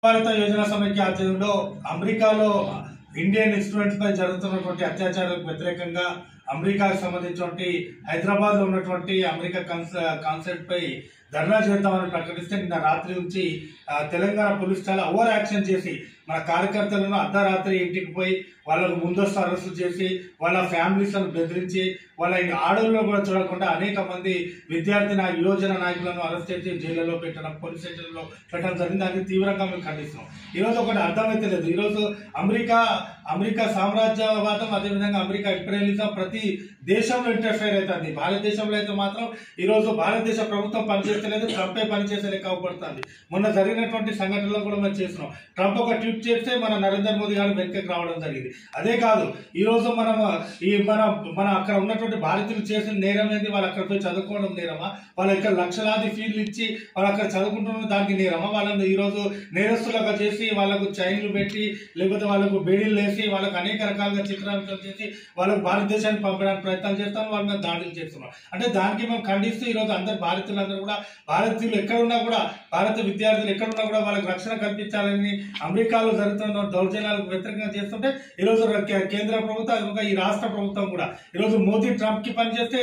భారత యోజన సమైక్య ఆధ్వర్యంలో అమెరికాలో ఇండియన్ స్టూడెంట్స్ పై జరుగుతున్నటువంటి అత్యాచారాలకు వ్యతిరేకంగా అమెరికాకు సంబంధించినటువంటి హైదరాబాద్ లో ఉన్నటువంటి అమెరికా కాన్సర్ట్ పై ధర్నా చేద్దామని ప్రకటిస్తే నిన్న రాత్రి నుంచి తెలంగాణ పోలీసు చాలా ఓవర్ యాక్షన్ చేసి మన కార్యకర్తలను అర్ధరాత్రి ఇంటికి పోయి వాళ్ళకు ముందస్తు అరెస్టు చేసి వాళ్ళ ఫ్యామిలీస్లను బెదిరించి వాళ్ళ ఆడవుల్లో కూడా చూడకుండా అనేక మంది విద్యార్థి యువజన నాయకులను అరెస్ట్ చేసి జైళ్లలో పెట్టడం, పోలీస్ స్టేషన్లో పెట్టడం జరిగింది. దాన్ని తీవ్రంగా మేము ఖండిస్తున్నాం. ఈరోజు ఒకటి అర్థమైతే లేదు. ఈరోజు అమెరికా సామ్రాజ్యవాదం, అదేవిధంగా అమెరికా ఇంపీరియలిజం ప్రతి దేశంలో ఇంటర్ఫైర్ అవుతుంది. భారతదేశంలో అయితే మాత్రం ఈరోజు భారతదేశ ప్రభుత్వం పనిచేస్తలేదు, ట్రంపే పనిచేసేలేక అవపడుతుంది. మొన్న జరిగినటువంటి సంఘటనలో కూడా మనం చేస్తున్నాం. ట్రంప్ ఒక ట్వీట్ చేస్తే మన నరేంద్ర మోదీ గారు వెనక్కి రావడం జరిగింది. అదే కాదు, ఈరోజు మన అక్కడ ఉన్నటువంటి భారతీయులు చేసిన నేరం ఏంది? వాళ్ళు అక్కడ పోయి చదువుకోవడం నేరమా? వాళ్ళు ఇక్కడ లక్షలాది ఫీజులు ఇచ్చి వాళ్ళు అక్కడ చదువుకుంటున్న దానికి నేరమా? వాళ్ళని ఈరోజు నేరస్తులుగా చేసి వాళ్ళకు చైన్లు పెట్టి లేకపోతే వాళ్ళకు బేడీలు వేసి వాళ్ళకు అనేక రకాలుగా చిత్రాంశాలు చేసి వాళ్ళకు భారతదేశానికి పంపడానికి ప్రయత్నం చేస్తాం, వాళ్ళ మీద దాడులు చేస్తున్నాం. అంటే దానికి మేము ఖండిస్తూ ఈరోజు అందరు భారతీయులందరూ కూడా, భారతీయులు ఎక్కడున్నా కూడా, భారత విద్యార్థులు ఎక్కడున్నా కూడా వాళ్ళకి రక్షణ కల్పించాలని అమెరికాలో జరుగుతున్న దౌర్జన్యాలకు వ్యతిరేకంగా చేస్తుంటే ఈరోజు కేంద్ర ప్రభుత్వం, ఈ రాష్ట్ర ప్రభుత్వం కూడా ఈరోజు మోదీ ట్రంప్ కి పనిచేస్తే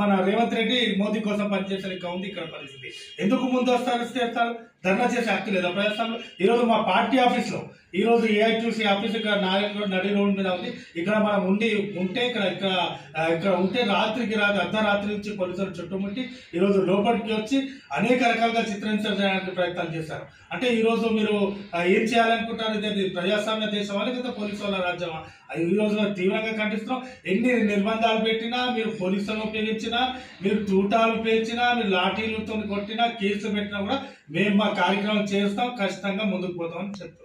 మన రేవంత్ రెడ్డి మోదీ కోసం పనిచేసే ఉంది. ఇక్కడ పరిస్థితి ఎందుకు ముందు వస్తారు? ధర్నా చేసే హక్కు లేదా ప్రజాస్వామ్యంలో? ఈరోజు మా పార్టీ ఆఫీస్ లో, ఈ రోజు ఏఐటీసీ ఆఫీస్ ఇక్కడ నారాయణ రోడ్ నడి రోడ్ మీద ఉంది. ఇక్కడ మనం ఉంటే ఇక్కడ ఉంటే అర్ధరాత్రి నుంచి పోలీసులు చుట్టుముట్టి ఈరోజు లోపలికి వచ్చి అనేక రకాలుగా చిత్రించడానికి ప్రయత్నాలు చేశారు. అంటే ఈరోజు మీరు ఏం చేయాలనుకుంటారు? ఇది ప్రజాస్వామ్య దేశమా లేకపోతే పోలీసు వాళ్ళ రాజ్యమా? ఈ రోజు తీవ్రంగా ఖండిస్తున్నాం. ఎన్ని నిర్బంధాలు పెట్టినా, మీరు పోలీసులను ఉపయోగించినా, మీరు తూటాలు పేల్చినా, మీరు లాఠీలతో కొట్టినా, కేసులు పెట్టినా కూడా మేము మా కార్యక్రమం చేస్తాం, ఖచ్చితంగా ముందుకు పోతామని చెప్తాం.